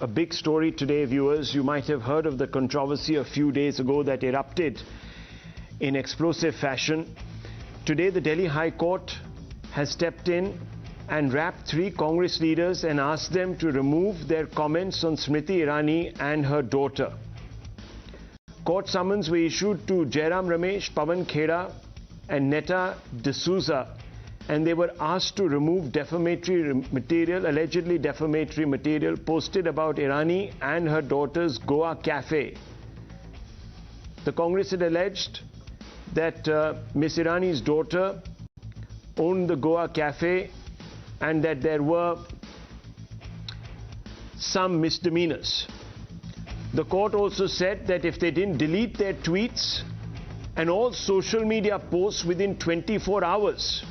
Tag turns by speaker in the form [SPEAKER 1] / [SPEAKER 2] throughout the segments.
[SPEAKER 1] A big story today, viewers. You might have heard of the controversy a few days ago that erupted in explosive fashion. Today, the Delhi High Court has stepped in and wrapped 3 Congress leaders and asked them to remove their comments on Smriti Irani and her daughter. Court summons were issued to Jairam Ramesh, Pawan Khera and Netta D'Souza, and they were asked to remove defamatory material, allegedly defamatory material, posted about Irani and her daughter's Goa cafe. The Congress had alleged that Miss Irani's daughter owned the Goa cafe and that there were some misdemeanors. The court also said that if they didn't delete their tweets and all social media posts within 24 hours,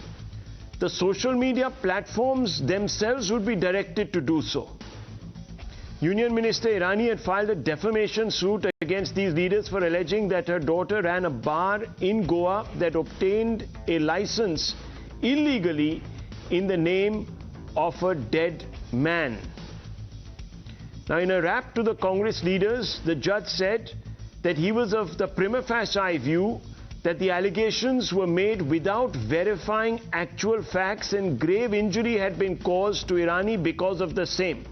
[SPEAKER 1] the social media platforms themselves would be directed to do so. Union Minister Irani had filed a defamation suit against these leaders for alleging that her daughter ran a bar in Goa that obtained a license illegally in the name of a dead man. Now, in a rap to the Congress leaders, the judge said that he was of the prima facie view that the allegations were made without verifying actual facts and grave injury had been caused to Irani because of the same.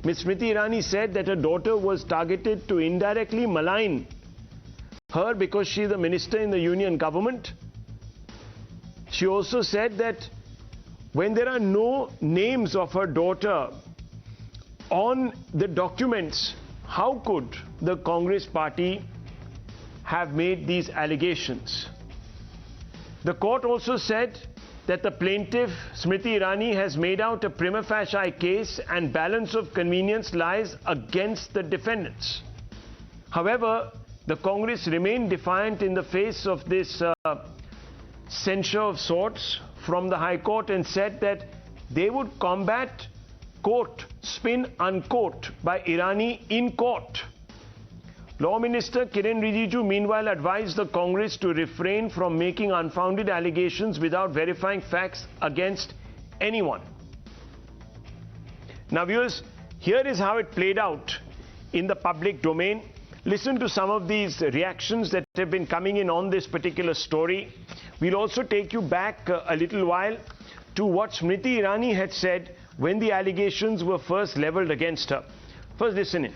[SPEAKER 1] Ms. Smriti Irani said that her daughter was targeted to indirectly malign her because she is a minister in the union government. She also said that when there are no names of her daughter on the documents, how could the Congress party have made these allegations? The court also said that the plaintiff, Smriti Irani, has made out a prima facie case and balance of convenience lies against the defendants. However, the Congress remained defiant in the face of this censure of sorts from the High Court and said that they would combat, quote, spin unquote, by Irani in court. Law Minister Kiren Rijiju meanwhile advised the Congress to refrain from making unfounded allegations without verifying facts against anyone. Now viewers, here is how it played out in the public domain. Listen to some of these reactions that have been coming in on this particular story. We'll also take you back a little while to what Smriti Irani had said when the allegations were first leveled against her. First, listen in.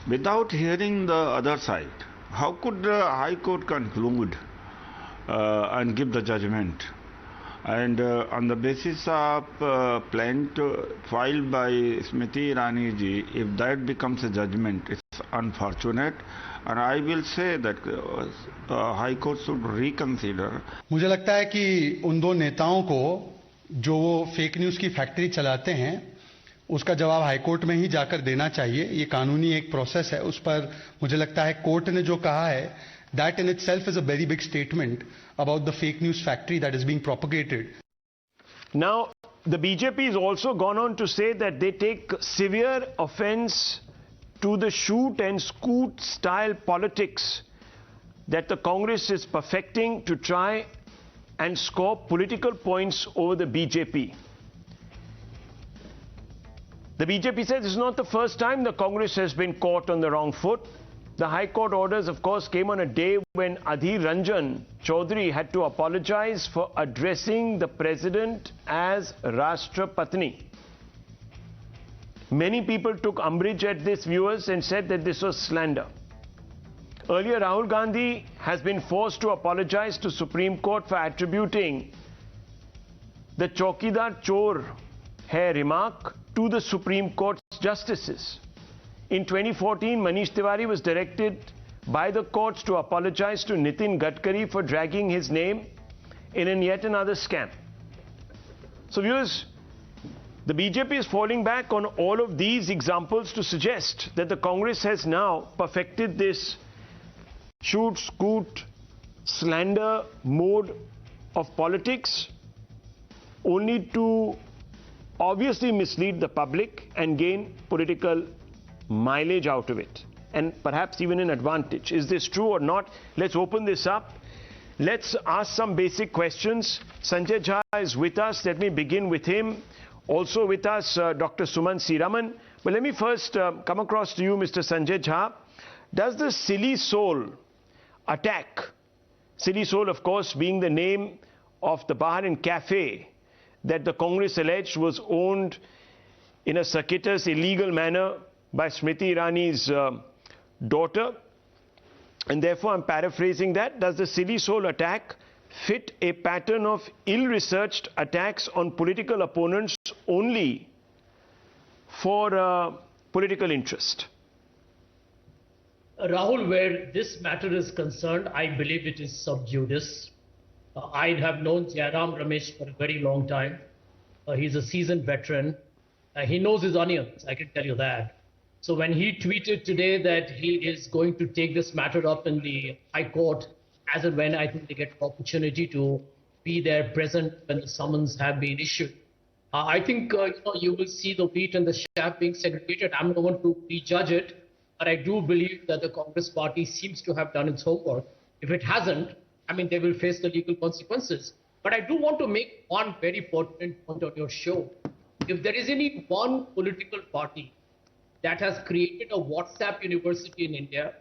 [SPEAKER 2] Without hearing the other side, how could the High Court conclude and give the judgment? And on the basis of plaint filed by Smriti Irani ji, if that becomes a judgment, it's unfortunate. And I will say that High Court should reconsider.
[SPEAKER 3] मुझे लगता है कि उन 2 नेताओं को जो वो fake news की फैक्ट्री चलाते हैं, उसका जवाब हाई कोर्ट में ही जाकर देना चाहिए. ये कानूनी एक प्रोसेस है. उस पर मुझे लगता है कोर्ट ने जो कहा है, that in itself is a very big statement about the fake news factory that is being propagated.
[SPEAKER 1] Now, the BJP has also gone on to say that they take severe offense to the shoot and scoot style politics that the Congress is perfecting to try and score political points over the BJP. The BJP says this is not the first time the Congress has been caught on the wrong foot. The High Court orders, of course, came on a day when Adhir Ranjan Chaudhary had to apologize for addressing the president as Rashtrapatni. Many people took umbrage at this, viewers, and said that this was slander. Earlier, Rahul Gandhi has been forced to apologize to Supreme Court for attributing the Chaukidar Chor hai remark to the Supreme Court's justices. In 2014, Manish Tiwari was directed by the courts to apologize to Nitin Gadkari for dragging his name in yet another scam. So viewers, the BJP is falling back on all of these examples to suggest that the Congress has now perfected this shoot, scoot, slander mode of politics only to obviously mislead the public and gain political mileage out of it, and perhaps even an advantage. Is this true or not? Let's open this up. Let's ask some basic questions. Sanjay Jha is with us. Let me begin with him. Also with us, Dr. Suman Siraman. But let me first come across to you, Mr. Sanjay Jha. Does the Silly Soul attack, Silly Soul, of course, being the name of the bar and cafe that the Congress alleged was owned in a circuitous, illegal manner by Smriti Irani's daughter, and therefore I'm paraphrasing that, does the Silly Soul attack fit a pattern of ill-researched attacks on political opponents only for political interest?
[SPEAKER 4] Rahul, where this matter is concerned, I believe it is sub judice. I have known Jairam Ramesh for a very long time. He's a seasoned veteran. He knows his onions, I can tell you that. So when he tweeted today that he is going to take this matter up in the High Court, as and when I think they get the opportunity to be there present when the summons have been issued, I think you will see the wheat and the chaff being segregated. I'm not going to prejudge it, but I do believe that the Congress party seems to have done its homework. If it hasn't, I mean, they will face the legal consequences. But I do want to make one very pertinent point on your show. If there is any one political party that has created a WhatsApp university in India,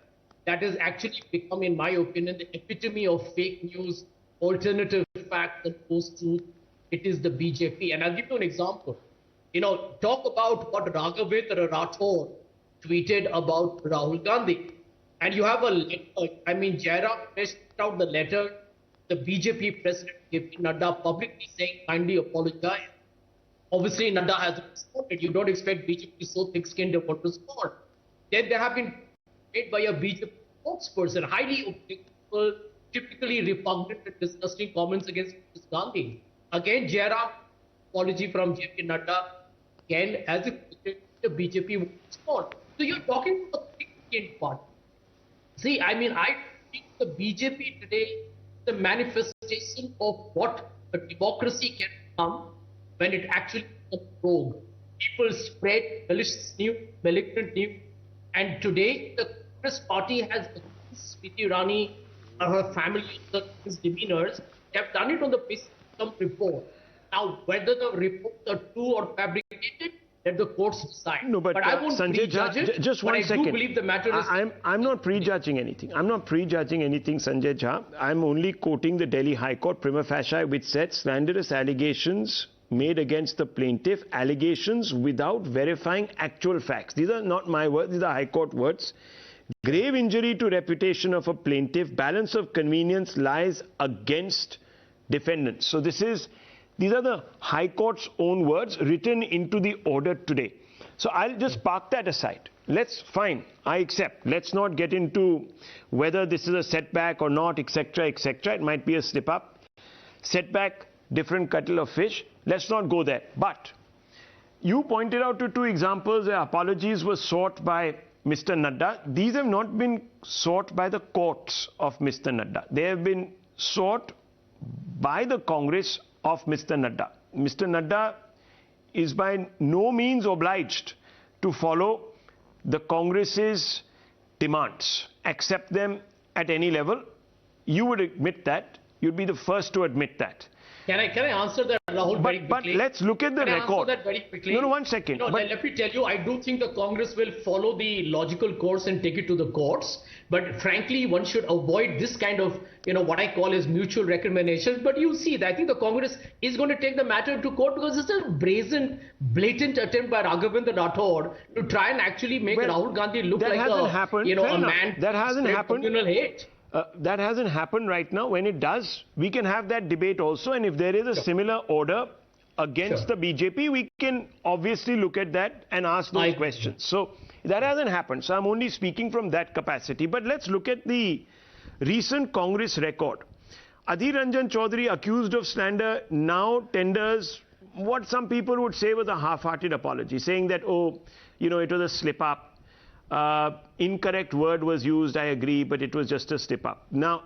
[SPEAKER 4] that has actually become, in my opinion, the epitome of fake news, alternative facts, and post-truth, it is the BJP. And I'll give you an example. Talk about what Raghavendra Rathore tweeted about Rahul Gandhi. And you have a letter, Jairam put out the letter, the BJP president, J.P. Nadda, publicly saying, kindly apologize. Obviously, Nadda hasn't responded. You don't expect BJP so thick-skinned to want to respond. Then there have been made by a BJP spokesperson, highly objectionable, typically repugnant and disgusting comments against Mrs. Gandhi. Again, Jairam, apology from J.P. Nadda, again, as if the BJP would respond. So you're talking about a thick-skinned party. See, I think the BJP today is the manifestation of what a democracy can become when it actually becomes rogue. People spread malicious news, malignant news, and today the Congress party has accused Smriti Irani or her family of his demeanors. They have done it on the basis of some report. Now, whether the reports are true or fabricated, let the courts decide.
[SPEAKER 1] No, but
[SPEAKER 4] I won't
[SPEAKER 1] Sanjay
[SPEAKER 4] prejudge it.
[SPEAKER 1] Just one second.
[SPEAKER 4] I do believe the matter is.
[SPEAKER 1] I'm not prejudging anything. I'm not prejudging anything, Sanjay Jha. I'm only quoting the Delhi High Court prima facie, which said slanderous allegations made against the plaintiff, allegations without verifying actual facts. These are not my words. These are High Court words. Grave injury to reputation of a plaintiff, balance of convenience lies against defendants. So these are the High Court's own words written into the order today. So I'll just park that aside. Fine, I accept. Let's not get into whether this is a setback or not, etc., etc. It might be a slip up. Setback, different kettle of fish. Let's not go there. But you pointed out to two examples where apologies were sought by Mr. Nadda. These have not been sought by the courts of Mr. Nadda. They have been sought by the Congress of Mr. Nadda. Mr. Nadda is by no means obliged to follow the Congress's demands, accept them at any level. You would admit that. You'd be the first to admit that.
[SPEAKER 4] Can I answer that, Rahul, very quickly?
[SPEAKER 1] But let's look at the record.
[SPEAKER 4] Can I answer that very quickly?
[SPEAKER 1] No, 1 second.
[SPEAKER 4] Let me tell you, I do think the Congress will follow the logical course and take it to the courts. But frankly, one should avoid this kind of, what I call as mutual recriminations. But you see, I think the Congress is going to take the matter to court because it's a brazen, blatant attempt by Raghavendra Rathore to try and actually make Rahul Gandhi look like a man
[SPEAKER 1] that hasn't happened.
[SPEAKER 4] Communal hate.
[SPEAKER 1] That hasn't happened right now. When it does, we can have that debate also. And if there is a similar order against the BJP, we can obviously look at that and ask those questions. So that hasn't happened. So I'm only speaking from that capacity. But let's look at the recent Congress record. Adhir Ranjan Chaudhary, accused of slander, now tenders what some people would say was a half-hearted apology, saying that, it was a slip-up. Incorrect word was used, I agree, but it was just a slip up. Now,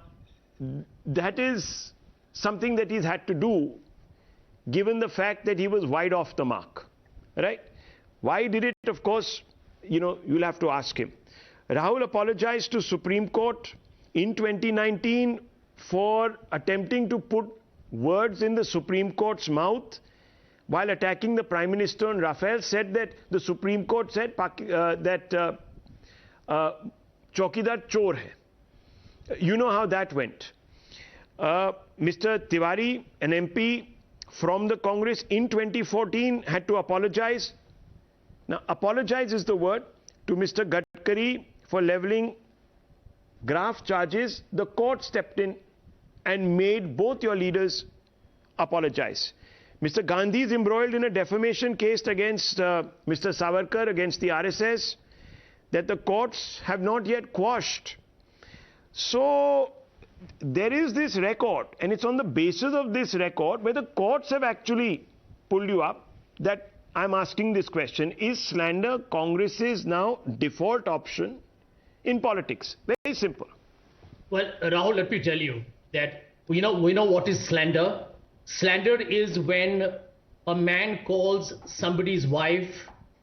[SPEAKER 1] that is something that he's had to do, given the fact that he was wide off the mark, right? Why did it? Of course, you'll have to ask him. Rahul apologized to Supreme Court in 2019 for attempting to put words in the Supreme Court's mouth while attacking the Prime Minister on Rafale, said that the Supreme Court said that Chaukidar chor hai. You know how that went. Mr. Tiwari, an MP from the Congress in 2014, had to apologize. Now, apologize is the word to Mr. Gadkari for levelling grave charges. The court stepped in and made both your leaders apologize. Mr. Gandhi is embroiled in a defamation case against Mr. Savarkar, against the RSS, that the courts have not yet quashed. So there is this record, and it's on the basis of this record where the courts have actually pulled you up, that I'm asking this question: is slander Congress's now default option in politics? Very simple.
[SPEAKER 4] Well, Rahul, let me tell you that we know what is slander. Slander is when a man calls somebody's wife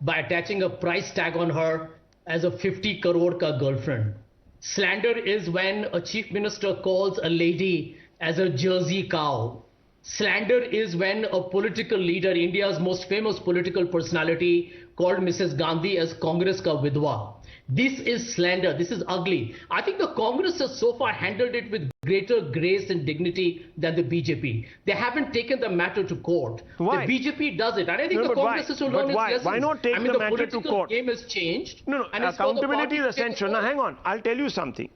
[SPEAKER 4] by attaching a price tag on her as a 50 crore ka girlfriend. Slander is when a chief minister calls a lady as a Jersey cow. Slander is when a political leader, India's most famous political personality, called Mrs. Gandhi as Congress ka vidwa. This is slander. This is ugly. I think the Congress has so far handled it with greater grace and dignity than the BJP. They haven't taken the matter to court.
[SPEAKER 1] Why?
[SPEAKER 4] The BJP does it. And I think the Congress has to learn its lessons.
[SPEAKER 1] Why not take the matter to court?
[SPEAKER 4] The game has changed.
[SPEAKER 1] No, accountability is essential. Now, hang on. I'll tell you something.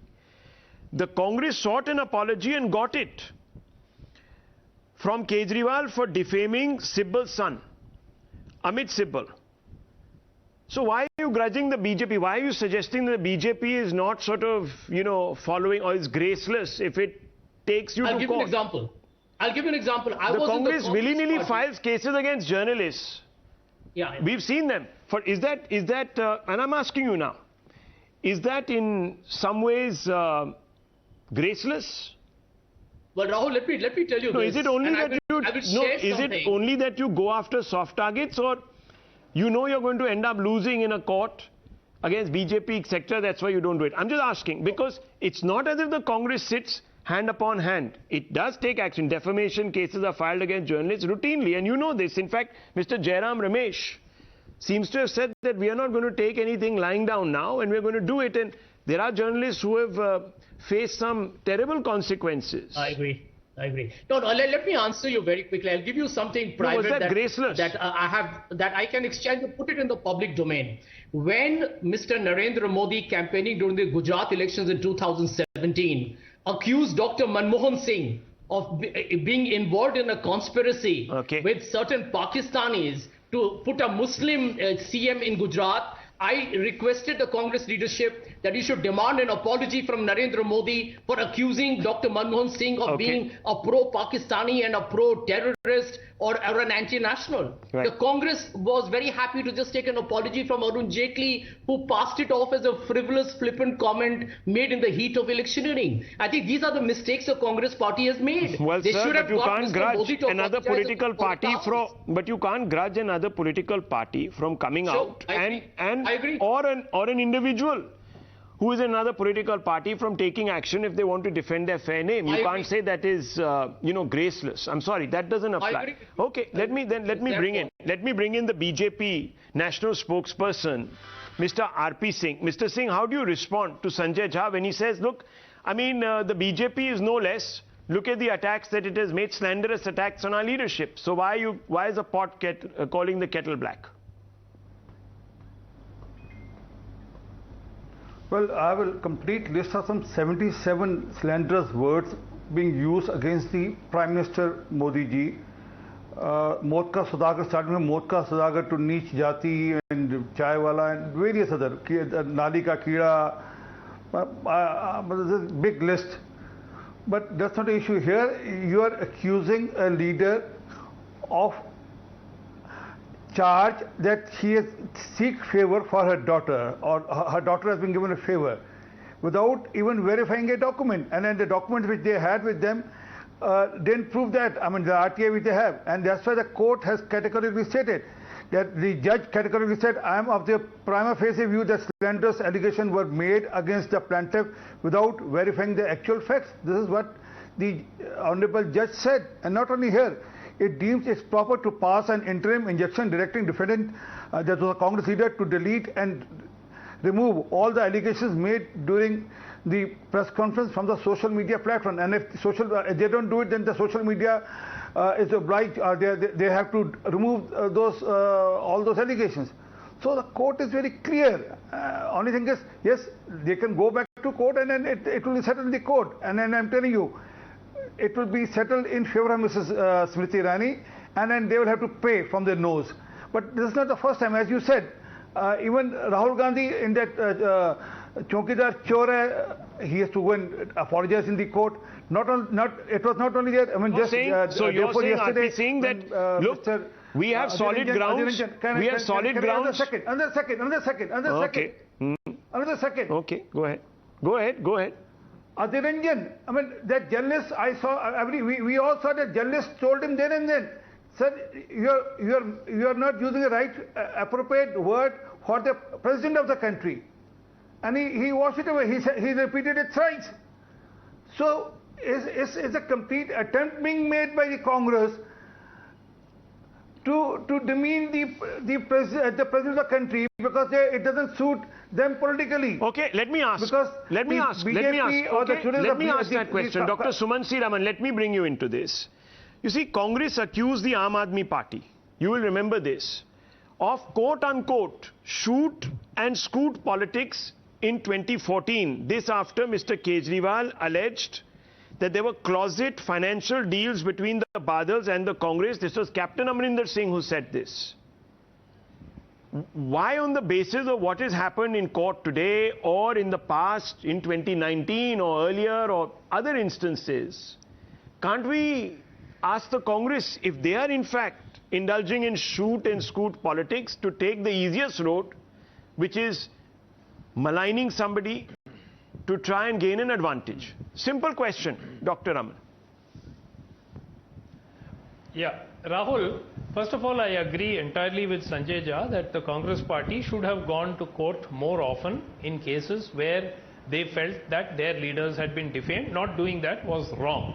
[SPEAKER 1] The Congress sought an apology and got it from Kejriwal for defaming Sibbal's son, Amit Sibbal. So why are you grudging the BJP? Why are you suggesting that the BJP is not sort of, following, or is graceless if it takes you to court?
[SPEAKER 4] I'll give you an example.
[SPEAKER 1] The Congress willy-nilly files cases against journalists.
[SPEAKER 4] Yeah.
[SPEAKER 1] We've seen them. Is that, and I'm asking you now, is that in some ways graceless?
[SPEAKER 4] Well, Rahul, let me tell you this.
[SPEAKER 1] Is it only that you go after soft targets, or you know you're going to end up losing in a court against BJP, etc.? That's why you don't do it. I'm just asking, because it's not as if the Congress sits hand upon hand. It does take action. Defamation cases are filed against journalists routinely, and you know this. In fact, Mr. Jairam Ramesh seems to have said that we are not going to take anything lying down now, and we're going to do it. And there are journalists who have faced some terrible consequences.
[SPEAKER 4] I agree. No, let me answer you very quickly. I'll give you something private that I can exchange and put it in the public domain. When Mr. Narendra Modi, campaigning during the Gujarat elections in 2017, accused Dr. Manmohan Singh of being involved in a conspiracy with certain Pakistanis to put a Muslim CM in Gujarat, I requested the Congress leadership that he should demand an apology from Narendra Modi for accusing Dr. Manmohan Singh of being a pro-Pakistani and a pro-terrorist or an anti-national.
[SPEAKER 1] Right.
[SPEAKER 4] The Congress was very happy to just take an apology from Arun Jaitley, who passed it off as a frivolous, flippant comment made in the heat of electioneering. I think these are the mistakes the Congress party has made.
[SPEAKER 1] Well, sir, but you can't grudge another political party from coming out and
[SPEAKER 4] I agree.
[SPEAKER 1] or an individual who is another political party from taking action if they want to defend their fair name. You can't say that is graceless. I'm sorry, that doesn't apply. Okay, let me bring in the BJP national spokesperson, Mr. RP Singh. Mr. Singh, how do you respond to Sanjay Jha when he says, look, the BJP is no less. Look at the attacks that it has made, slanderous attacks on our leadership. So why is the pot calling the kettle black?
[SPEAKER 5] Well, I will complete list of some 77 slanderous words being used against the Prime Minister Modi ji. Maut ka Saudagar, starting from Maut ka Saudagar to Neech Jati and Chai Wala and various other, Nali ka Keeda, there's a big list. But that's not the issue here. You are accusing a leader of charge that she has seek favor for her daughter, or her daughter has been given a favor without even verifying a document, and then the documents which they had with them didn't prove that. The RTA which they have, and that's why the court has categorically stated that the judge categorically said, I am of the prima facie view that slanderous allegations were made against the plaintiff without verifying the actual facts. This is what the honorable judge said. And not only here, it deems it's proper to pass an interim injunction directing defendant, that was a Congress leader, to delete and remove all the allegations made during the press conference from the social media platform. And if they don't do it, then the social media is obliged, they have to remove all those allegations. So the court is very clear. Only thing is, yes, they can go back to court and then it will be settled in the court. And then I'm telling you, it will be settled in favor of Mrs. Smriti Irani, and then they will have to pay from their nose. But this is not the first time, as you said. Even Rahul Gandhi in that Chowkidar Chor, he has to go and apologize in the court. It was not only that. I mean,
[SPEAKER 1] so you're saying that look, we have solid grounds. We have solid grounds.
[SPEAKER 5] Another second.
[SPEAKER 1] Okay, go ahead.
[SPEAKER 5] Adhiranjan, I mean, that journalist I saw, we all saw that journalist told him then and then, sir, you are not using the right appropriate word for the president of the country. And he washed it away. He repeated it thrice. So is a complete attempt being made by the Congress to demean the president of the country because it doesn't suit them politically.
[SPEAKER 1] Okay, let me ask that question. Dr. Sumansi Raman, let me bring you into this. You see, Congress accused the Aam Aadmi Party, you will remember this, of quote-unquote shoot and scoot politics in 2014. This after Mr. Kejriwal alleged that there were closet financial deals between the Badals and the Congress. This was Captain Amrinder Singh who said this. Why, on the basis of what has happened in court today or in the past, in 2019 or earlier or other instances, can't we ask the Congress, if they are in fact indulging in shoot and scoot politics, to take the easiest road, which is maligning somebody to try and gain an advantage? Simple question, Dr. Raman.
[SPEAKER 6] Yeah, Rahul, first of all, I agree entirely with Sanjay Jha that the Congress party should have gone to court more often in cases where they felt that their leaders had been defamed. Not doing that was wrong.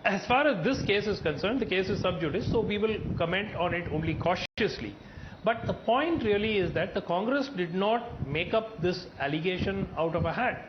[SPEAKER 6] As far as this case is concerned, the case is sub judice, so we will comment on it only cautiously. But the point really is that the Congress did not make up this allegation out of a hat.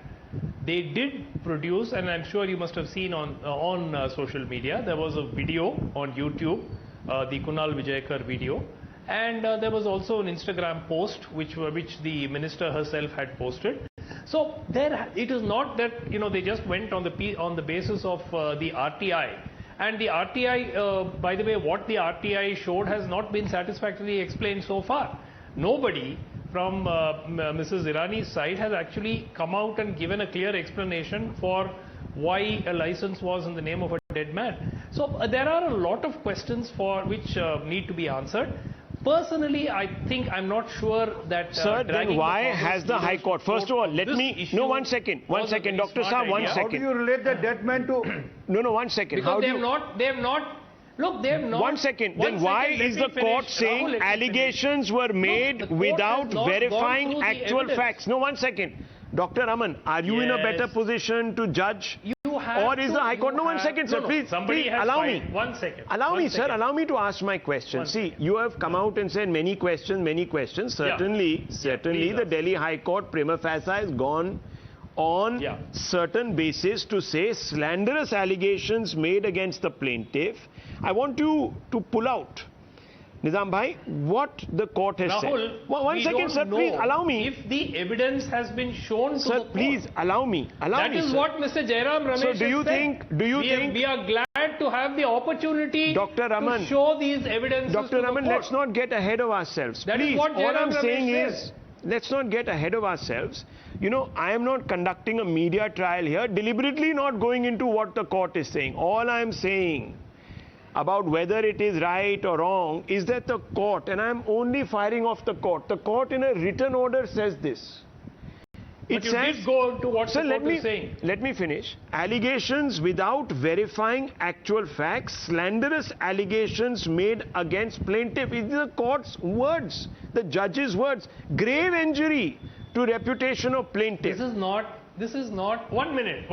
[SPEAKER 6] They did produce, and I'm sure you must have seen on social media, there was a video on YouTube, the Kunal Vijayakar video, and there was also an Instagram post which the minister herself had posted. So it is not that they just went on the basis of the RTI. And the RTI, by the way, what the RTI showed has not been satisfactorily explained so far. Nobody from Mrs. Irani's side has actually come out and given a clear explanation for why a license was in the name of a dead man. So there are a lot of questions which need to be answered. Personally, I'm not sure that...
[SPEAKER 1] Sir, then why has the High Court... First of all, let me... No, one second, Dr. Saab, 1 second.
[SPEAKER 5] How do you relate the dead man to...
[SPEAKER 1] No, 1 second.
[SPEAKER 6] Because they have not... Look, they have not...
[SPEAKER 1] 1 second. Then why is the court saying allegations were made without verifying actual facts? No, 1 second. Dr. Raman, are you in a better position to judge? Or is the High Court... No, 1 second, sir. Please allow me.
[SPEAKER 6] 1 second.
[SPEAKER 1] Allow me, sir. Allow me to ask my question. See, you have come out and said many questions. Certainly, the Delhi High Court prima facie has gone on certain basis to say slanderous allegations made against the plaintiff. I want you to pull out, Nizam Bhai, what the court has said. 1 second, sir, please allow me.
[SPEAKER 6] If the evidence has been shown to the court.
[SPEAKER 1] Sir, please allow me.
[SPEAKER 6] That is what Mr. Jairam Ramesh
[SPEAKER 1] So do you think
[SPEAKER 6] we are glad to have the opportunity
[SPEAKER 1] Dr. Raman,
[SPEAKER 6] to show these evidences
[SPEAKER 1] Dr. Raman, let's not get ahead of ourselves.
[SPEAKER 6] That
[SPEAKER 1] please,
[SPEAKER 6] is what
[SPEAKER 1] all I'm
[SPEAKER 6] Jairam
[SPEAKER 1] saying
[SPEAKER 6] Ramesh
[SPEAKER 1] is,
[SPEAKER 6] says.
[SPEAKER 1] let's not get ahead of ourselves. I am not conducting a media trial here, deliberately not going into what the court is saying. All I am saying about whether it is right or wrong is that the court, and I am only firing off the court in a written order says this.
[SPEAKER 6] It says, did go to what the court is saying.
[SPEAKER 1] Let me finish. Allegations without verifying actual facts, slanderous allegations made against plaintiff. It is the court's words, the judge's words. Grave injury to reputation of plaintiff.
[SPEAKER 6] This is not, 1 minute.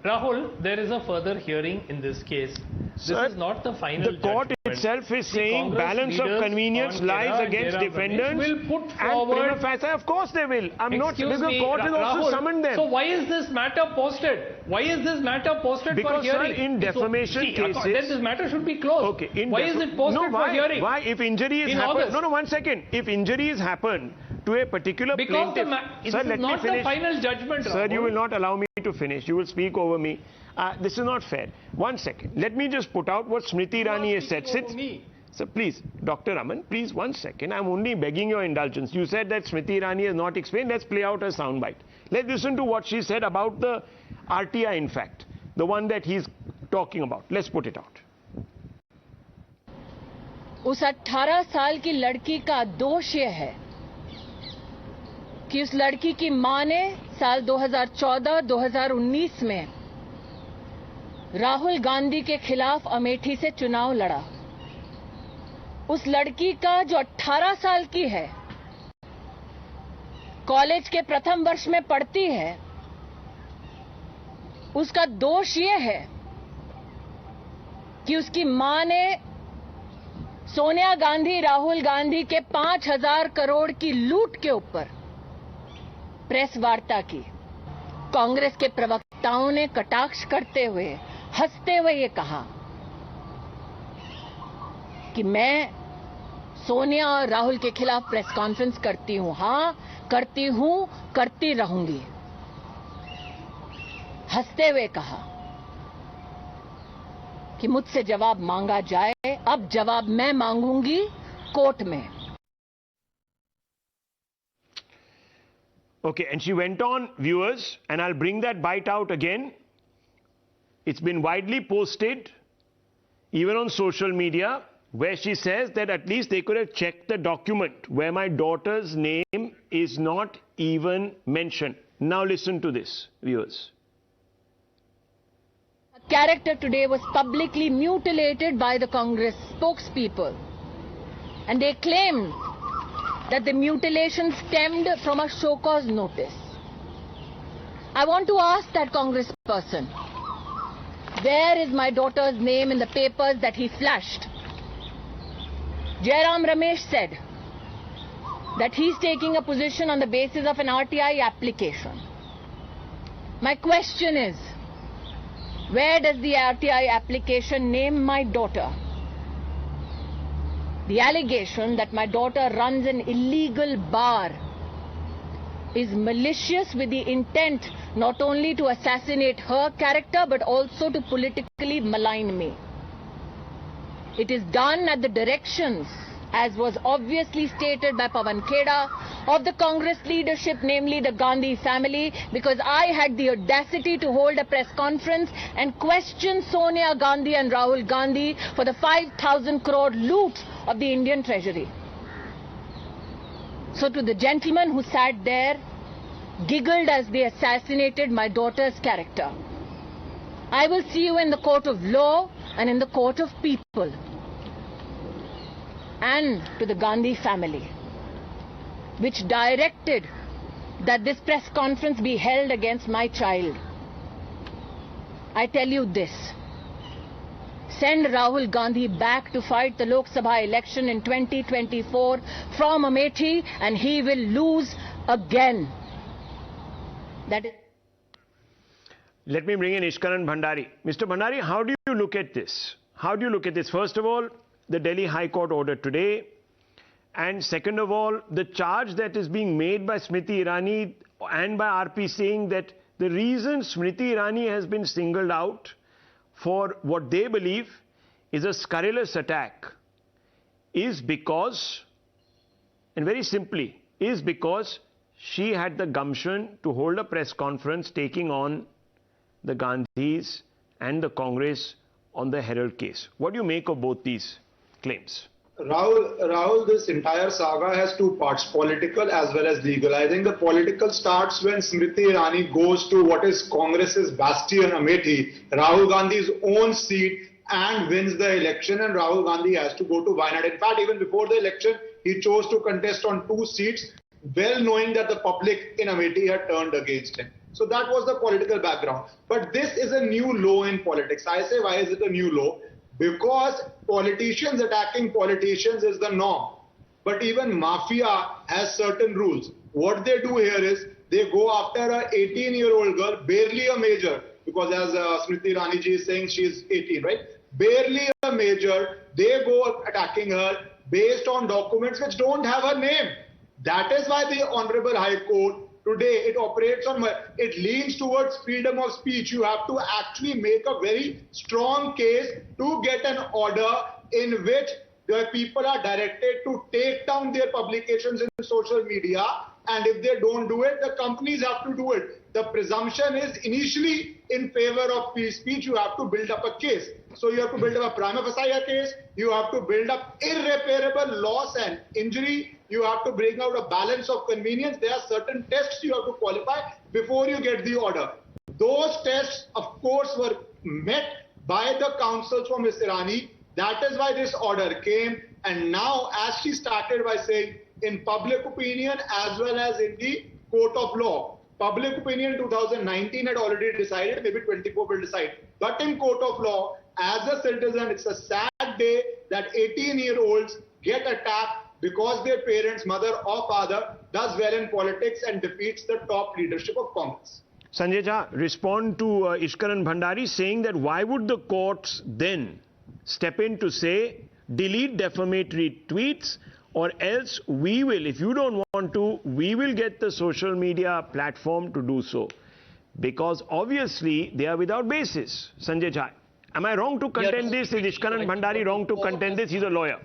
[SPEAKER 6] Rahul, there is a further hearing in this case. This is not the final
[SPEAKER 1] The court
[SPEAKER 6] judgment.
[SPEAKER 1] itself is saying
[SPEAKER 6] Congress
[SPEAKER 1] balance of
[SPEAKER 6] leaders
[SPEAKER 1] convenience
[SPEAKER 6] on
[SPEAKER 1] lies
[SPEAKER 6] Kerala
[SPEAKER 1] against
[SPEAKER 6] and Jairam
[SPEAKER 1] defendants
[SPEAKER 6] Ramesh will put
[SPEAKER 1] and prima
[SPEAKER 6] forward.
[SPEAKER 1] facie. Of course they will. I'm not,
[SPEAKER 6] Excuse
[SPEAKER 1] because the
[SPEAKER 6] me,
[SPEAKER 1] court has also
[SPEAKER 6] Rahul,
[SPEAKER 1] summoned them.
[SPEAKER 6] So why is this matter posted? Why is this matter posted
[SPEAKER 1] Because,
[SPEAKER 6] for hearing?
[SPEAKER 1] sir, in defamation cases...
[SPEAKER 6] Then this matter should be closed.
[SPEAKER 1] Okay.
[SPEAKER 6] Why is it posted for hearing?
[SPEAKER 1] Why? If injury has
[SPEAKER 6] In
[SPEAKER 1] happened...
[SPEAKER 6] August.
[SPEAKER 1] No, 1 second. If injury has happened to a particular
[SPEAKER 6] Because
[SPEAKER 1] plaintiff...
[SPEAKER 6] this
[SPEAKER 1] Sir,
[SPEAKER 6] is
[SPEAKER 1] let me
[SPEAKER 6] not the
[SPEAKER 1] finish.
[SPEAKER 6] final judgment,
[SPEAKER 1] Sir,
[SPEAKER 6] Rahul.
[SPEAKER 1] you will not allow me to finish. You will speak over me. This is not fair. 1 second. Let me just put out what Smriti Irani has said. Sir, please, Dr. Raman, please, 1 second. I'm only begging your indulgence. You said that Smriti Irani has not explained. Let's play out a soundbite. Let's listen to what she said about the RTI, in fact. The one that he's talking about. Let's put it out.
[SPEAKER 7] उस 18 साल की लड़की का दोष यह है कि उस लड़की की मां ने साल 2014-2019 में राहुल गांधी के खिलाफ अमेठी से चुनाव लड़ा। उस लड़की का जो 18 साल की है, कॉलेज के प्रथम वर्ष में पढ़ती है, उसका दोष यह है कि उसकी मां ने सोनिया गांधी, राहुल गांधी के 5,000 करोड़ की लूट के ऊपर प्रेस वार्ता की। कांग्रेस के प्रवक्ताओं ने कटाक्ष करते हुए, हंसते हुए ये कहा कि मैं सोनिया और राहुल के खिलाफ प्रेस कॉन्फ्रेंस करती हूं। हां, करती हूं, करती रहूंगी। हंसते हुए कहा कि मुझसे जवाब मांगा जाए, अब जवाब मैं मांगूंगी कोर्ट में।
[SPEAKER 1] Okay, and she went on, viewers, and I'll bring that bite out again. It's been widely posted, even on social media, where she says that at least they could have checked the document where my daughter's name is not even mentioned. Now listen to this, viewers.
[SPEAKER 7] Character today was publicly mutilated by the Congress spokespeople, and they claimed that the mutilation stemmed from a show cause notice. I want to ask that Congress person, where is my daughter's name in the papers that he flashed? Jairam Ramesh said that he's taking a position on the basis of an RTI application. My question is, where does the RTI application name my daughter? The allegation that my daughter runs an illegal bar is malicious with the intent not only to assassinate her character but also to politically malign me. It is done at the directions, as was obviously stated by Pawan Kheda, of the Congress leadership, namely the Gandhi family, because I had the audacity to hold a press conference and question Sonia Gandhi and Rahul Gandhi for the 5,000 crore loot of the Indian treasury. So to the gentleman who sat there, giggled as they assassinated my daughter's character, I will see you in the court of law and in the court of people. And to the Gandhi family, which directed that this press conference be held against my child, I tell you this: send Rahul Gandhi back to fight the Lok Sabha election in 2024 from Amethi, and he will lose again. That is.
[SPEAKER 1] Let me bring in Ishkaran Bhandari. Mr. Bhandari, how do you look at this? How do you look at this? First of all, the Delhi High Court order today, and second of all, the charge that is being made by Smriti Irani and by RP saying that the reason Smriti Irani has been singled out for what they believe is a scurrilous attack is because, and very simply, is because she had the gumption to hold a press conference taking on the Gandhis and the Congress on the Herald case. What do you make of both these claims?
[SPEAKER 8] Rahul, this entire saga has two parts, political as well as legal. I think the political starts when Smriti Irani goes to what is Congress's bastion, Amethi, Rahul Gandhi's own seat, and wins the election, and Rahul Gandhi has to go to Wayanad. In fact, even before the election, he chose to contest on 2 seats, well knowing that the public in Amethi had turned against him. So that was the political background. But this is a new law in politics. I say, why is it a new law? because politicians attacking politicians is the norm. But even mafia has certain rules. What they do here is they go after an 18-year-old girl, barely a major, because as Smriti Irani ji is saying, she is 18, right? Barely a major, they go attacking her based on documents which don't have her name. That is why the Honorable High Court today, it operates on, it leans towards freedom of speech. You have to actually make a very strong case to get an order in which the people are directed to take down their publications in social media, and if they don't do it, the companies have to do it. The presumption is initially in favor of free speech. You have to build up a case. So you have to build up a prima facie case. You have to build up irreparable loss and injury. You have to bring out a balance of convenience. There are certain tests you have to qualify before you get the order. Those tests, of course, were met by the counsels for Ms. Irani. That is why this order came. And now, as she started by saying, in public opinion as well as in the court of law. Public opinion 2019 had already decided, maybe 24 will decide. But in court of law, as a citizen, it's a sad day that 18-year-olds get attacked because their parents, mother or father, does well in politics and defeats the top leadership of Congress.
[SPEAKER 1] Sanjay Jha, respond to Ishkaran Bhandari saying that why would the courts then step in to say delete defamatory tweets, or else we will, if you don't want to, we will get the social media platform to do so. Because obviously they are without basis. Sanjay Jha, am I wrong to contend this? Is Ishkaran Bhandari wrong to contend this? He's a lawyer.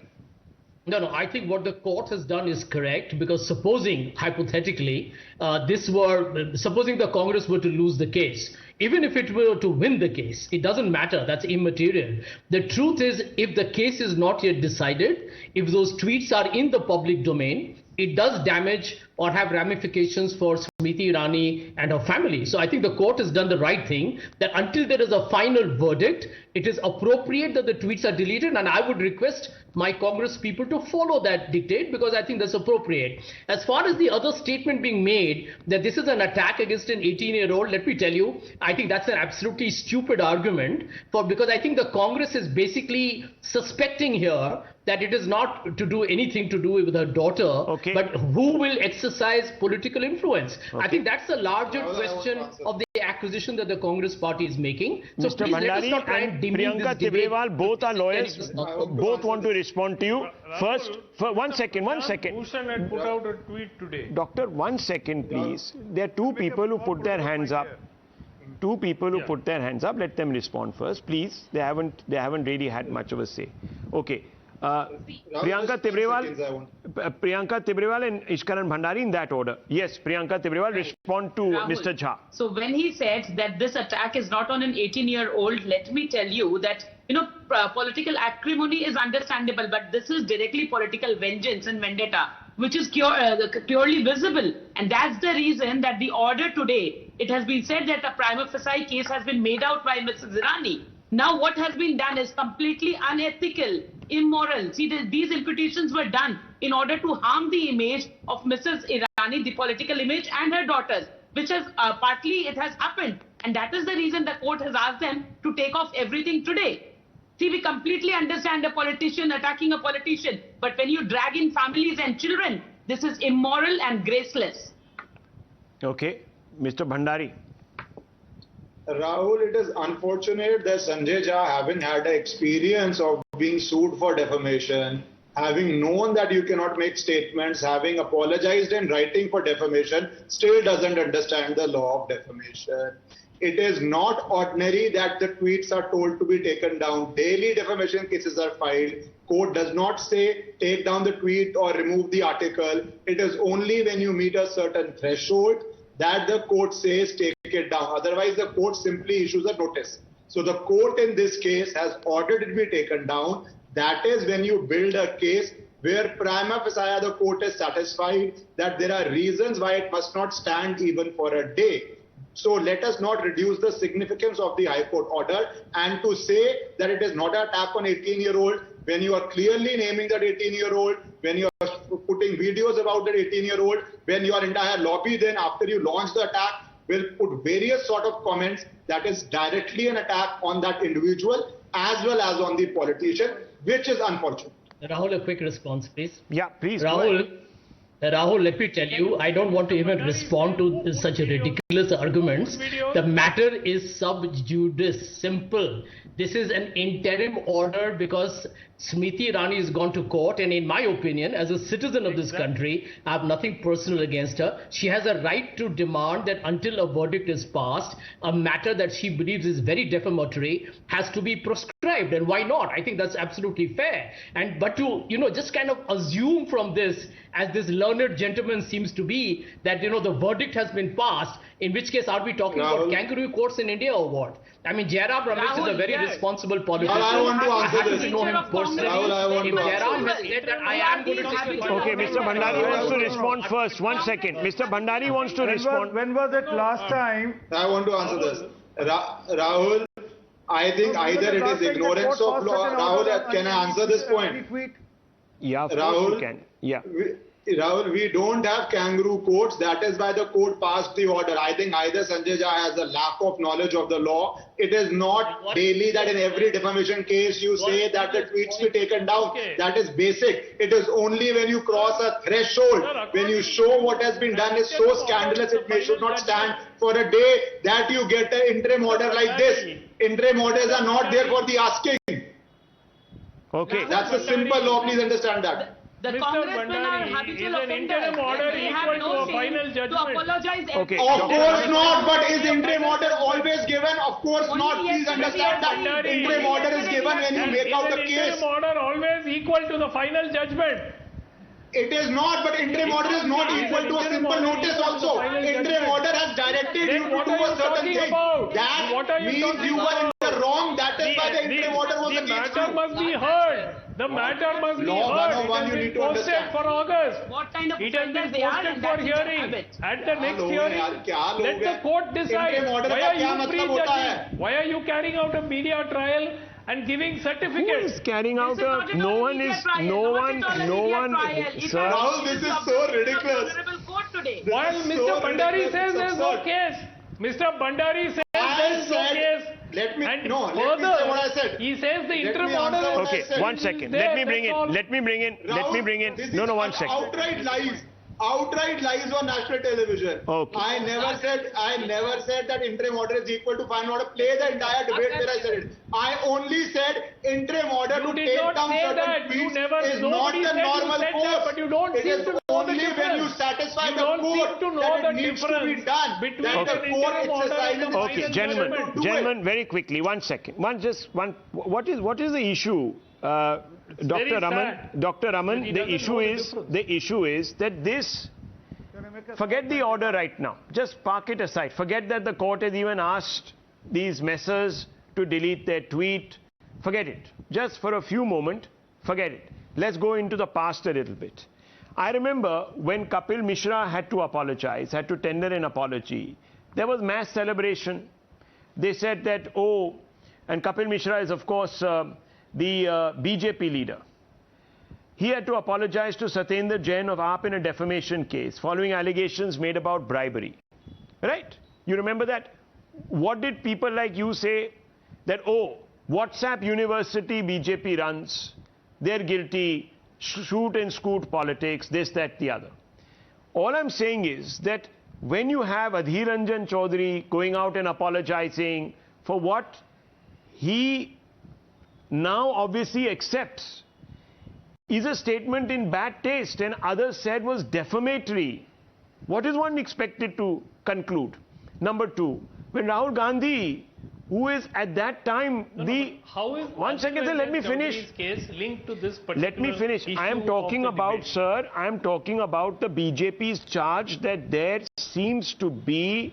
[SPEAKER 4] No, I think what the court has done is correct, because supposing, hypothetically, supposing the Congress were to lose the case, even if it were to win the case, it doesn't matter, that's immaterial. The truth is, if the case is not yet decided, if those tweets are in the public domain, it does damage or have ramifications for Smriti Irani and her family. So I think the court has done the right thing, that until there is a final verdict, it is appropriate that the tweets are deleted, and I would request my Congress people to follow that dictate, because I think that's appropriate. As far as the other statement being made that this is an attack against an 18-year-old, let me tell you, I think that's an absolutely stupid argument, because I think the Congress is basically suspecting here that it is not to do anything to do with her daughter, but who will exercise political influence. I think that's the larger question of the accusation that the Congress party is making. So
[SPEAKER 1] Mr. Bhandari and Priyanka Tibrewal, both are lawyers, both want to respond to you. First, one second.
[SPEAKER 6] Bhushan had put out a tweet today.
[SPEAKER 1] Doctor, 1 second please. There are two people who put their hands up. Two people who put their hands up. Let them respond first, please. They haven't really had much of a say. Okay. Priyanka Tibrewal and Ishkaran Bhandari in that order. Yes, Priyanka Tibrewal, respond to
[SPEAKER 9] Rahul.
[SPEAKER 1] Mr. Jha.
[SPEAKER 9] So when he said that this attack is not on an 18-year-old, let me tell you that, political acrimony is understandable, but this is directly political vengeance and vendetta, which is purely visible. And that's the reason that the order today, it has been said that a prima facie case has been made out by Mrs. Irani. Now what has been done is completely unethical, immoral. See, these imputations were done in order to harm the image of Mrs. Irani, the political image, and her daughters, which has partly it has happened. And that is the reason the court has asked them to take off everything today. See, we completely understand a politician attacking a politician, but when you drag in families and children, this is immoral and graceless.
[SPEAKER 1] Okay. Mr. Bhandari.
[SPEAKER 8] Rahul, it is unfortunate that Sanjay Jha, having had an experience of being sued for defamation, having known that you cannot make statements, having apologized in writing for defamation, still doesn't understand the law of defamation. It is not ordinary that the tweets are told to be taken down. Daily defamation cases are filed. Court does not say take down the tweet or remove the article. It is only when you meet a certain threshold that the court says take it down. Otherwise, the court simply issues a notice. So the court in this case has ordered it to be taken down. That is when you build a case where prima facie the court is satisfied that there are reasons why it must not stand even for a day. So let us not reduce the significance of the High Court order, and to say that it is not an attack on 18-year-old when you are clearly naming that 18-year-old, when you are putting videos about that 18-year-old, when your entire lobby then after you launch the attack will put various sort of comments, that is directly an attack on that individual. as well as on the politician, which is unfortunate.
[SPEAKER 4] Rahul, a quick response, please.
[SPEAKER 1] Yeah, please.
[SPEAKER 4] Rahul, let me tell you, I don't want to even respond to such ridiculous arguments. The matter is sub judice, simple. This is an interim order because Smriti Irani has gone to court, and in my opinion, as a citizen of this country, I have nothing personal against her. She has a right to demand that until a verdict is passed, a matter that she believes is very defamatory has to be proscribed. And why not? I think that's absolutely fair. But to, just kind of assume from this, as this learned gentleman seems to be, that, the verdict has been passed, in which case are we talking about kangaroo courts in India or what? I mean, Jairam Ramesh is a very responsible politician.
[SPEAKER 8] I want to answer this.
[SPEAKER 4] Know him personally. If Jairam has said that I am going to take it.
[SPEAKER 1] Okay, Mr. Bhandari wants to respond first. 1 second. Mr. Bhandari wants to respond.
[SPEAKER 5] When was it last time?
[SPEAKER 8] I want to answer this. Rahul, I think either it is ignorance of law. Rahul, can I answer this point?
[SPEAKER 1] Yeah, of course you can. Yeah.
[SPEAKER 8] Rahul, we don't have kangaroo courts. That is why the court passed the order. I think either Sanjay Jha has a lack of knowledge of the law. It is not daily that in every defamation case you say that the tweets be taken down. That is basic. It is only when you cross a threshold, when you show what has been done is so scandalous, it should not stand for a day, that you get an interim order like this. Interim orders are not there for the asking.
[SPEAKER 1] Okay.
[SPEAKER 8] That's a simple law. Please understand that.
[SPEAKER 9] The congressmen are habitual offenders. They have no shame to apologize.
[SPEAKER 1] Okay.
[SPEAKER 8] Of course not, but is interim order always given? Of course not. Please understand that interim order is given when you make out a case.
[SPEAKER 6] Interim order always equal to the final judgment.
[SPEAKER 8] It is not, but interim order is not equal to a simple notice also. Interim order has directed you to do a certain thing. That means you were in the wrong. That is why the interim order was against you.
[SPEAKER 6] The matter must be heard. The matter must be heard. It has been posted for August.
[SPEAKER 9] What kind of
[SPEAKER 6] it has been posted for hearing. At the next hearing, let the court decide. Why are you carrying out a media trial and giving certificates?
[SPEAKER 1] Who is carrying out a... No one, sir.
[SPEAKER 8] Rahul, this is so ridiculous.
[SPEAKER 6] While Mr. Bhandari says there is no case. Mr. Bhandari says there is no case.
[SPEAKER 8] Let me say what I said.
[SPEAKER 6] He says the interim order.
[SPEAKER 1] Okay, 1 second. Let me bring in. No, 1 second.
[SPEAKER 8] Outright lies on national television.
[SPEAKER 1] Okay.
[SPEAKER 8] I never said that interim order is equal to final order. Play the entire debate where I said it. I only said interim order to take down certain tweets is not the normal course.
[SPEAKER 6] But you don't seem to know the difference.
[SPEAKER 8] When you satisfy the court that it needs to be done, that the court exercises.
[SPEAKER 1] Okay, gentlemen, very quickly, 1 second. What is the issue? Dr. Raman, the issue is that this, forget the order right now, just park it aside. Forget that the court has even asked these messers to delete their tweet. Forget it. Just for a few moments, forget it. Let's go into the past a little bit. I remember when Kapil Mishra had to apologize, had to tender an apology, there was mass celebration. They said that, and Kapil Mishra is of course the BJP leader. He had to apologize to Satyendra Jain of AAP in a defamation case following allegations made about bribery. Right? You remember that? What did people like you say? That, WhatsApp University BJP runs, they're guilty, shoot and scoot politics, this, that, the other. All I'm saying is that when you have Adhir Ranjan Chaudhary going out and apologizing for what he now obviously accepts is a statement in bad taste and others said was defamatory, what is one expected to conclude? Number two, when Rahul Gandhi, who is at that time
[SPEAKER 6] how is
[SPEAKER 1] 1 second, sir, let me finish.
[SPEAKER 6] Case linked to this particular
[SPEAKER 1] let me finish. I am talking about, sir, I am talking about the BJP's charge that there seems to be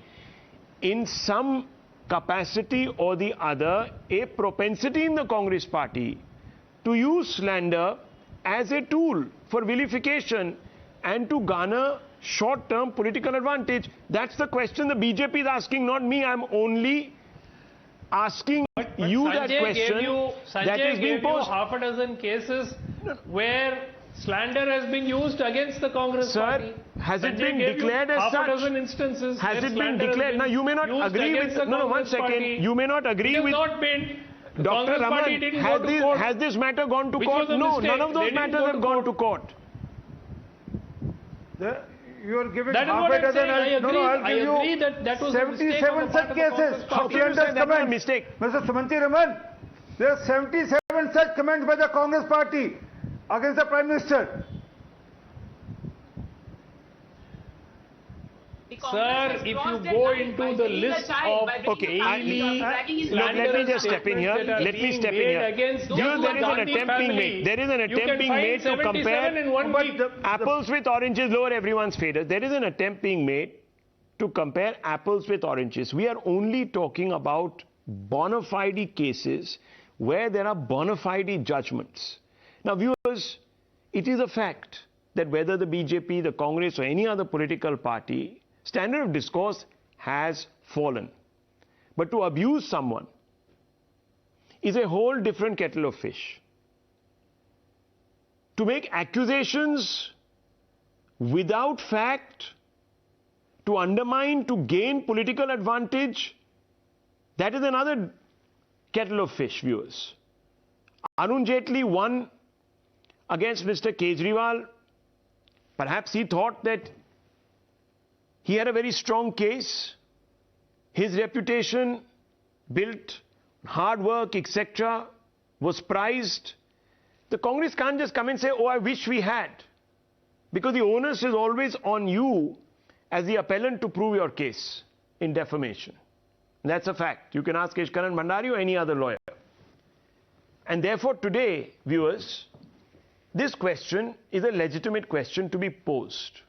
[SPEAKER 1] in some capacity or the other a propensity in the Congress party to use slander as a tool for vilification and to garner short-term political advantage. That's the question the BJP is asking, not me. I'm only asking you that question that is being posed.
[SPEAKER 6] Half a dozen cases where slander has been used against the Congress party.
[SPEAKER 1] Has it been declared as such?
[SPEAKER 6] Half a dozen instances.
[SPEAKER 1] Has it been declared? Now you may not agree with... No, 1 second. You may not agree with...
[SPEAKER 6] It has not been... The
[SPEAKER 1] Dr.
[SPEAKER 6] Congress party
[SPEAKER 1] Raman,
[SPEAKER 6] didn't go to court.
[SPEAKER 1] has this matter gone to
[SPEAKER 6] Which
[SPEAKER 1] court?
[SPEAKER 6] was a
[SPEAKER 1] No,
[SPEAKER 6] mistake.
[SPEAKER 1] none of
[SPEAKER 6] They
[SPEAKER 1] those
[SPEAKER 6] didn't
[SPEAKER 1] matters
[SPEAKER 6] go
[SPEAKER 1] have
[SPEAKER 6] to
[SPEAKER 1] gone
[SPEAKER 6] court.
[SPEAKER 1] to court.
[SPEAKER 5] You are giving
[SPEAKER 6] That is
[SPEAKER 5] half
[SPEAKER 6] what
[SPEAKER 5] a
[SPEAKER 6] I'm
[SPEAKER 5] dozen.
[SPEAKER 6] saying. I agree.
[SPEAKER 5] I'll
[SPEAKER 6] I
[SPEAKER 5] give you
[SPEAKER 6] agree that was a mistake on the
[SPEAKER 5] 77
[SPEAKER 6] part
[SPEAKER 5] such
[SPEAKER 6] of the Congress
[SPEAKER 5] cases.
[SPEAKER 6] party.
[SPEAKER 1] How can you say
[SPEAKER 5] Slender
[SPEAKER 1] that's a
[SPEAKER 5] comments.
[SPEAKER 1] mistake?
[SPEAKER 5] Mr. Smriti Raman, there are 77 such comments by the Congress party against the Prime Minister.
[SPEAKER 6] Sir, if you go into the list of
[SPEAKER 1] Okay,
[SPEAKER 6] let
[SPEAKER 1] me just step in here. Let me step in here.
[SPEAKER 6] Against
[SPEAKER 1] Here there is an attempt being made. There is an attempt being made to compare
[SPEAKER 6] in 1 week.
[SPEAKER 1] apples with oranges, lower everyone's fader. There is an attempt being made to compare apples with oranges. We are only talking about bona fide cases where there are bona fide judgments. Now, viewers, it is a fact that whether the BJP, the Congress, or any other political party, standard of discourse has fallen. But to abuse someone is a whole different kettle of fish. To make accusations without fact, to undermine, to gain political advantage, that is another kettle of fish, viewers. Arun Jaitley won against Mr. Kejriwal. Perhaps he thought that he had a very strong case. His reputation, built hard work, etc., was prized. The Congress can't just come and say, oh, I wish we had. Because the onus is always on you as the appellant to prove your case in defamation. And that's a fact. You can ask Ishkaran Bhandari or any other lawyer. And therefore today, viewers, this question is a legitimate question to be posed.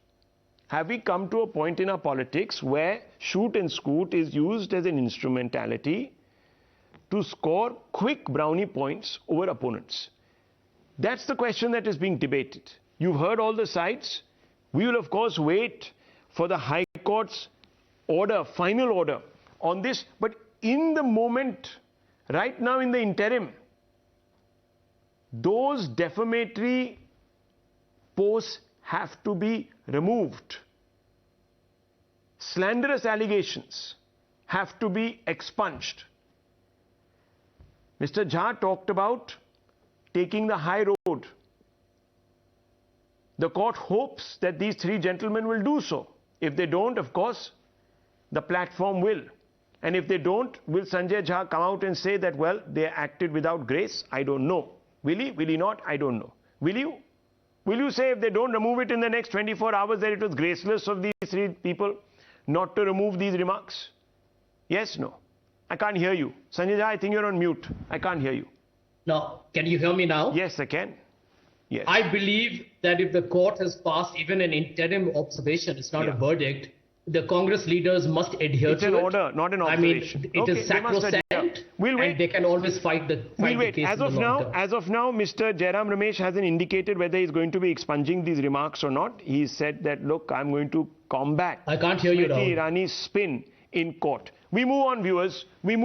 [SPEAKER 1] Have we come to a point in our politics where shoot and scoot is used as an instrumentality to score quick brownie points over opponents? That's the question that is being debated. You've heard all the sides. We will, of course, wait for the High Court's order, final order on this. But in the moment, right now in the interim, those defamatory posts have to be removed. Slanderous allegations have to be expunged. Mr. Jha talked about taking the high road. The court hopes that these three gentlemen will do so. If they don't, of course, the platform will. And if they don't, will Sanjay Jha come out and say that, well, they acted without grace? I don't know. Will he? Will he not? I don't know. Will you? Will you say if they don't remove it in the next 24 hours that it was graceless of these three people not to remove these remarks? Yes, no. I can't hear you. Sanjay Jha, I think you're on mute. I can't hear you.
[SPEAKER 4] Now, can you hear me now?
[SPEAKER 1] Yes, I can. Yes.
[SPEAKER 4] I believe that if the court has passed even an interim observation, it's not a verdict, the Congress leaders must adhere to it.
[SPEAKER 1] It's an order, not an observation.
[SPEAKER 4] I mean, it is sacrosanct,
[SPEAKER 1] we'll wait.
[SPEAKER 4] And they can always fight the case
[SPEAKER 1] as of now, Mr. Jairam Ramesh hasn't indicated whether he's going to be expunging these remarks or not. He said that, look, I'm going to combat
[SPEAKER 4] I can't hear you,
[SPEAKER 1] Smriti Irani's spin in court. We move on, viewers. We move